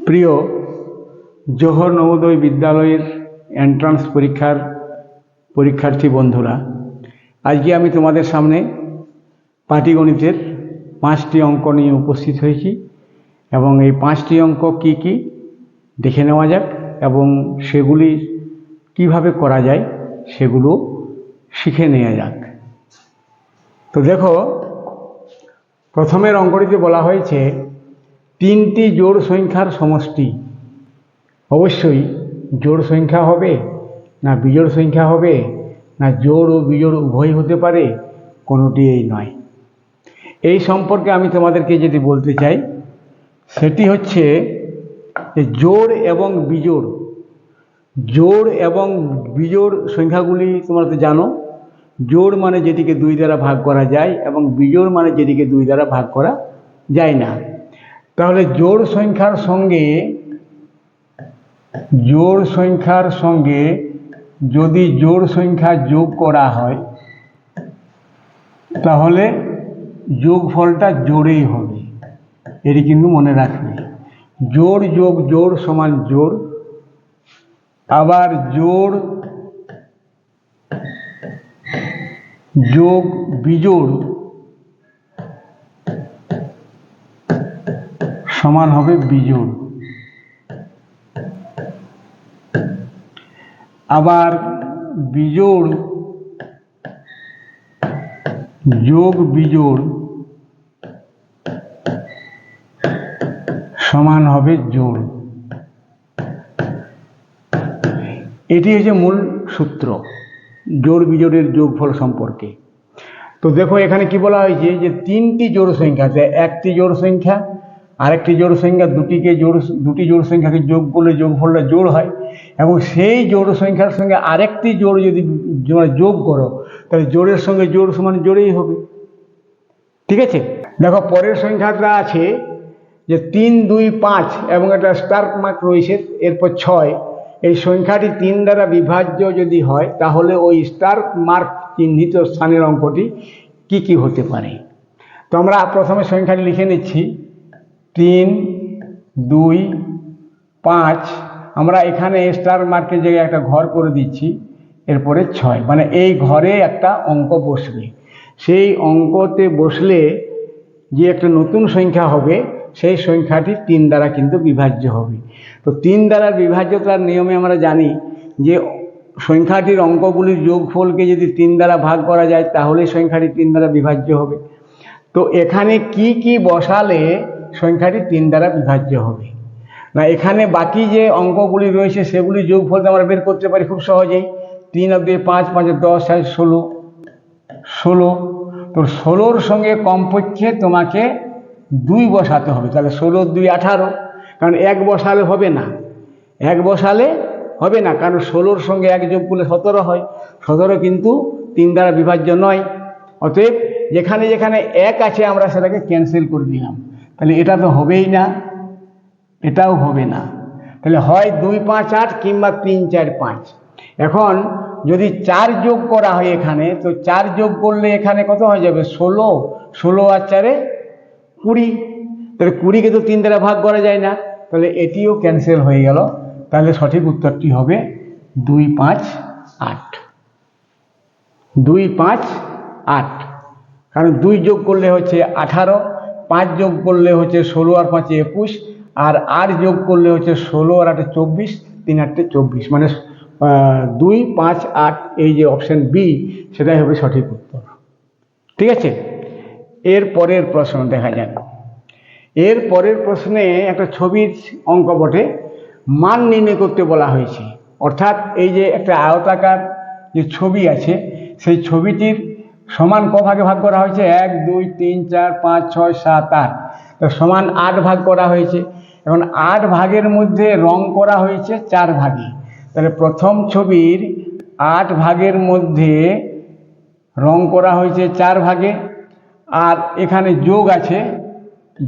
প্রিয় জোহর নবোদয় বিদ্যালয়ের এন্ট্রান্স পরীক্ষার্থী বন্ধুরা, আজকে আমি তোমাদের সামনে পাটিগণিতের 5টি অঙ্ক নিয়ে উপস্থিত হয়েছি এবং এই 5টি অঙ্ক কি কি দেখে নেওয়া যাক এবং সেগুলি কিভাবে করা যায় সেগুলো শিখে নেওয়া যাক। তো দেখো, প্রথমের অঙ্কটিতে বলা হয়েছে 3টি জোড় সংখ্যার সমষ্টি। অবশ্যই জোড় সংখ্যা হবে না বিজোড় সংখ্যা হবে না জোড় ও বিজোড় উভয় হতে পারে, কোনোটিই নয়। এই সম্পর্কে আমি তোমাদেরকে যেটি বলতে চাই সেটি হচ্ছে যে জোড় এবং বিজোড় সংখ্যাগুলি তোমরা তো জানো। জোড় মানে যেটিকে 2 দ্বারা ভাগ করা যায় এবং বিজোড় মানে যেটিকে 2 দ্বারা ভাগ করা যায় না। তাহলে জোড় সংখ্যার সঙ্গে যদি জোড় সংখ্যা যোগ করা হয় তাহলে যোগফলটা জোড়েই হবে, এটি কিন্তু মনে রাখবে। জোড় যোগ জোড় সমান জোড়, আবার জোড় যোগ বিজোড় সমান হবে বিজোড়, আবার বিজোড় যোগ বিজোড় সমান হবে জোড়। এটি হচ্ছে মূল সূত্র জোড় বিজোড়ের যোগফল সম্পর্কে। তো দেখো, এখানে কি বলা হয়েছে যে 3টি জোড় সংখ্যা আছে, একটি জোড় সংখ্যা, আরেকটি জোড় সংখ্যা, দুটি জোড় সংখ্যাকে যোগ করলে যোগফলটা জোড় হয় এবং সেই জোড় সংখ্যার সঙ্গে আরেকটি জোড় যদি যোগ করো তাহলে জোড়ের সঙ্গে জোড় সমান জোড়েই হবে। ঠিক আছে, দেখো পরের সংখ্যাটা আছে যে 3, 2, 5 এবং একটা স্টার মার্ক রয়েছে, এরপর 6। এই সংখ্যাটি 3 দ্বারা বিভাজ্য যদি হয় তাহলে ওই স্টার মার্ক চিহ্নিত স্থানের অঙ্কটি কি কি হতে পারে। তো আমরা প্রথমে সংখ্যাটি লিখে নিচ্ছি 3, 2, 5। আমরা এখানে স্টার মার্কের জায়গায় একটা ঘর করে দিচ্ছি, এরপরে 6, মানে এই ঘরে একটা অঙ্ক বসবে। সেই অঙ্কতে বসলে যে একটা নতুন সংখ্যা হবে সেই সংখ্যাটি 3 দ্বারা কিন্তু বিভাজ্য হবে। তো 3 দ্বারা বিভাজ্যতার নিয়মে আমরা জানি যে সংখ্যাটির অঙ্কগুলির যোগফলকে যদি 3 দ্বারা ভাগ করা যায় তাহলে সংখ্যাটি 3 দ্বারা বিভাজ্য হবে। তো এখানে কি কি বসালে সংখ্যাটি 3 দ্বারা বিভাজ্য হবে না, এখানে বাকি যে অঙ্কগুলি রয়েছে সেগুলি যোগফল আমরা বের করতে পারি খুব সহজেই। 3 আর 2 5, 5 আর 10 আর 16। তো 16-র সঙ্গে কমপক্ষে তোমাকে 2 বসাতে হবে, তাহলে 16 2 18। কারণ 1 বসালে হবে না, কারণ 16-র সঙ্গে 1 যোগ করলে 17 হয়। 17 কিন্তু 3 দ্বারা বিভাজ্য নয়। অতএব যেখানে যেখানে 1 আছে আমরা সেটাকে ক্যান্সেল করে দিলাম, তাহলে এটা তো হবেই না, এটাও হবে না। তাহলে হয় 2 5 8 কিংবা 3 4 5। এখন যদি 4 যোগ করা হয় এখানে, তো 4 যোগ করলে এখানে কত হয়ে যাবে 16 আর 4 20। তাহলে 20-কে তো 3 দ্বারা ভাগ করা যায় না, তাহলে এটিও ক্যান্সেল হয়ে গেল। তাহলে সঠিক উত্তরটি হবে 2 5 8। 2 5 8, কারণ 2 যোগ করলে হচ্ছে 18, 5 যোগ করলে হচ্ছে 16 আর 5 21, আর 8 যোগ করলে হচ্ছে 16 আর 8 24, 3 8 24, মানে 2 5 8। এই যে অপশন বি সেটাই হবে সঠিক উত্তর। ঠিক আছে, এর পরের প্রশ্ন দেখা যাক। এর পরের প্রশ্নে একটা ছবির অঙ্ক বটে, মান নির্ণয় করতে বলা হয়েছে। অর্থাৎ এই যে একটা আয়তাকার যে ছবি আছে সেই ছবিটির সমান ক ভাগে ভাগ করা হয়েছে, 1 2 3 4 5 6 7 8। তো সমান 8 ভাগ করা হয়েছে। এখন 8 ভাগের মধ্যে রং করা হয়েছে 4 ভাগে। তাহলে প্রথম ছবির 8 ভাগের মধ্যে রং করা হয়েছে 4 ভাগে, আর এখানে যোগ আছে,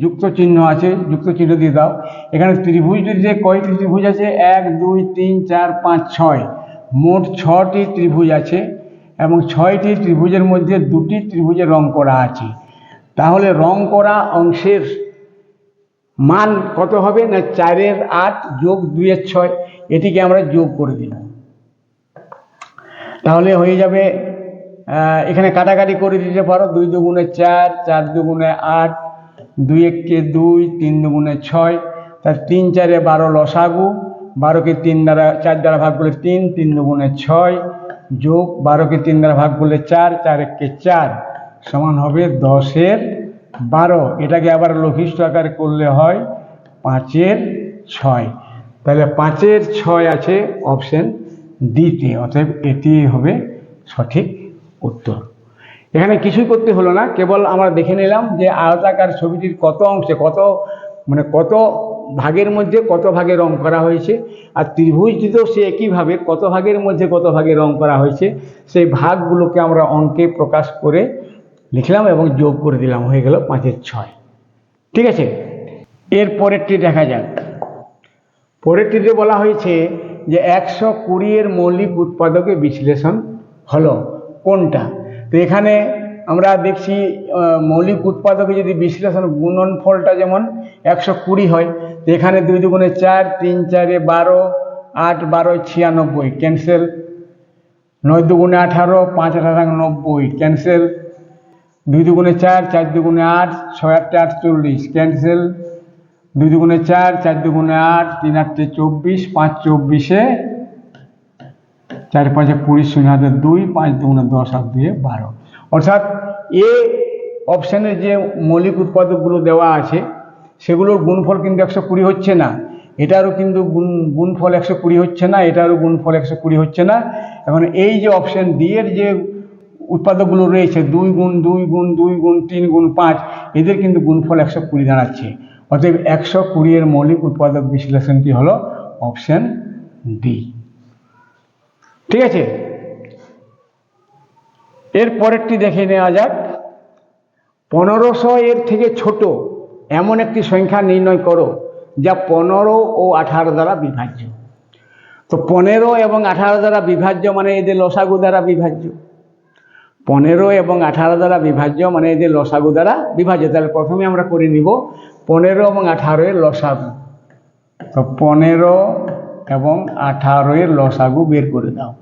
যুক্ত চিহ্ন আছে, যুক্ত চিহ্ন দিয়ে দাও। এখানে ত্রিভুজ যে কয়টি ত্রিভুজ আছে, 1 2 3 4 5 6, মোট 6টি ত্রিভুজ আছে এবং 6টি ত্রিভুজের মধ্যে 2টি ত্রিভুজে রং করা আছে। তাহলে রং করা অংশের মান কত হবে না 4-এর 8 যোগ 2-এর 6, এটিকে আমরা যোগ করে দিলাম। তাহলে হয়ে যাবে, এখানে কাটাকাটি করে দিতে পারো, 2 দুগুণে 4, 4 দুগুণে 8, 2 একে 2, 3 দুগুণে 6, তার 3 4-এ 12 লসাগু, 12কে 4 দ্বারা ভাগ করলে 3, 3 দুগুণে 6 যোগ 12কে 3 দ্বারা ভাগ করলে 4, 4 একে 4 সমান হবে 10-এর 12। এটাকে আবার লঘিষ্ঠ আকারে করলে হয় 5-এর 6। তাহলে 5-এর 6 আছে অপশন ডিতে, অতএব এটি হবে সঠিক উত্তর। এখানে কিছুই করতে হলো না, কেবল আমরা দেখে নিলাম যে আয়তাকার ছবিটির কত অংশে কত ভাগের মধ্যে কত ভাগে রং করা হয়েছে, আর ত্রিভুজটিতেও সে একইভাবে কত ভাগের মধ্যে কত ভাগে রং করা হয়েছে সেই ভাগগুলোকে আমরা অঙ্কে প্রকাশ করে লিখলাম এবং যোগ করে দিলাম, হয়ে গেল 5-এর 6। ঠিক আছে, এর পরেরটি দেখা যাক। পরেরটিতে বলা হয়েছে যে 120-এর মৌলিক উৎপাদকে বিশ্লেষণ হলো কোনটা। তো এখানে আমরা দেখছি মৌলিক উৎপাদকে যদি বিশ্লেষণ গুণনফলটা যেমন 120 হয়, তো এখানে 2 দুগুণে 4, 3 4-এ 12, 8 12 96 ক্যান্সেল, 9 দুগুণে 18, 5 18 90 ক্যান্সেল, 2 দুগুণে 4, 4 দুগুণে 8, 6 8 48 ক্যান্সেল, 2 দুগুণে 4, 4 দুগুণে 8, 3 8 24, 5 24-এ 4 5 20 0 হাতে 2, 5 দুগুণে 10 আর 2 12। অর্থাৎ এ অপশানে যে মৌলিক উৎপাদকগুলো দেওয়া আছে সেগুলোর গুণফল কিন্তু 120 হচ্ছে না, এটারও কিন্তু গুণফল 120 হচ্ছে না, এটারও গুণফল 120 হচ্ছে না। এখন এই যে অপশান ডি এর যে উৎপাদকগুলো রয়েছে 2 গুণ 2 গুণ 2 গুণ 3 গুণ 5, এদের কিন্তু গুণফল 120 দাঁড়াচ্ছে। অতএব 120-এর মৌলিক উৎপাদক বিশ্লেষণটি হলো অপশান ডি। ঠিক আছে, এর পরেরটি দেখে নেওয়া যাক। 1500 এর থেকে ছোট এমন একটি সংখ্যা নির্ণয় করো যা 15 ও 18 দ্বারা বিভাজ্য। তো 15 এবং 18 দ্বারা বিভাজ্য মানে এদের লসাগু দ্বারা বিভাজ্য। 15 এবং 18 দ্বারা বিভাজ্য মানে এদের লসাগু দ্বারা বিভাজ্য। তাহলে প্রথমে আমরা করে নিব 15 এবং 18-এর লসাগু। তো 15 এবং 18-এর লসাগু বের করে দাও।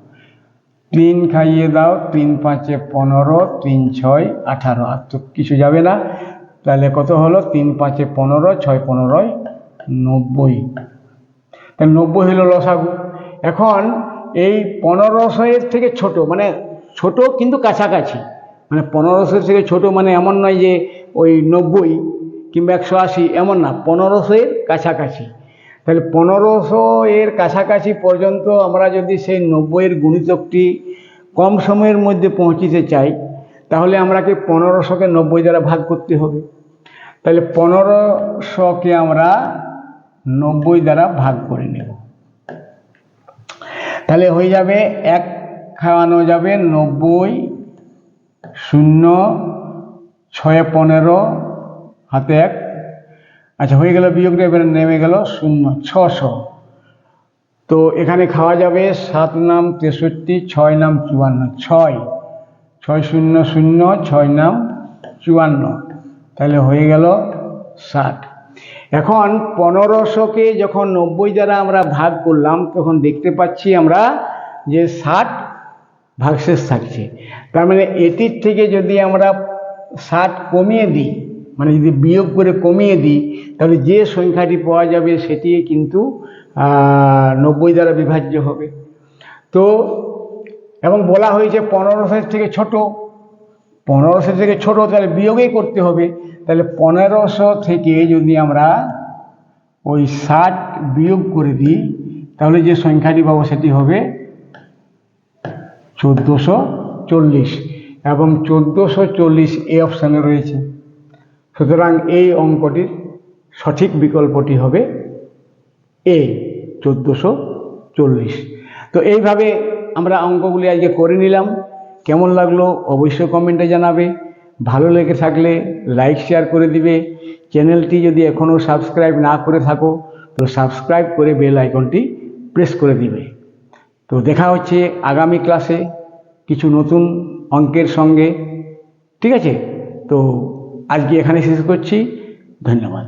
3 খাইয়ে দাও, 3 5 15, 3 6 18, আর তো কিছু যাবে না। তাহলে কত হলো? 3 5 15, 6 15 90। তাহলে 90 হলো লসাগু। এখন এই 1500-এর থেকে ছোট মানে ছোট কিন্তু কাছাকাছি, মানে 1500-এর থেকে ছোট মানে এমন নয় যে ওই 90 কিংবা 180 এমন না, 1500-এর কাছাকাছি। তাহলে 1500-এর কাছাকাছি পর্যন্ত আমরা যদি সেই 90-এর গুণিতকটি কম সময়ের মধ্যে পৌঁছিতে চাই তাহলে আমরাকে 1500-কে 90 দ্বারা ভাগ করতে হবে। তাহলে 1500-কে আমরা 90 দ্বারা ভাগ করে নেব। তাহলে হয়ে যাবে 1 খাওয়ানো যাবে 90, 0 6 15 হাতে 1। আচ্ছা, হয়ে গেল বিয়োগটা, এবারে নেমে গেল 0 600। তো এখানে খাওয়া যাবে 7 নাম 63, 6 নাম 54, 6 6 0 0, 6 নাম 54, তাহলে হয়ে গেল 60। এখন 1500-কে যখন 90 দ্বারা আমরা ভাগ করলাম তখন দেখতে পাচ্ছি আমরা যে 60 ভাগশেষ থাকছে। তার মানে এটির থেকে যদি আমরা 60 কমিয়ে দিই, মানে যদি বিয়োগ করে কমিয়ে দিই, তাহলে যে সংখ্যাটি পাওয়া যাবে সেটি কিন্তু 90 দ্বারা বিভাজ্য হবে। তো এবং বলা হয়েছে 1500 থেকে ছোট, 1500 থেকে ছোট, তাহলে বিয়োগই করতে হবে। তাহলে 1500 থেকে যদি আমরা ওই 60 বিয়োগ করে দিই তাহলে যে সংখ্যাটি পাবো সেটি হবে 1440, এবং 1440 এই অপশানে রয়েছে। সুতরাং এই অঙ্কটির সঠিক বিকল্পটি হবে এ, 1440। তো এইভাবে আমরা অঙ্কগুলি আজকে করে নিলাম। কেমন লাগলো অবশ্যই কমেন্টে জানাবে। ভালো লেগে থাকলে লাইক শেয়ার করে দিবে। চ্যানেলটি যদি এখনও সাবস্ক্রাইব না করে থাকো তো সাবস্ক্রাইব করে বেল আইকনটি প্রেস করে দিবে। তো দেখা হচ্ছে আগামী ক্লাসে কিছু নতুন অঙ্কের সঙ্গে। ঠিক আছে, তো আজকে এখানে শেষ করছি। ধন্যবাদ।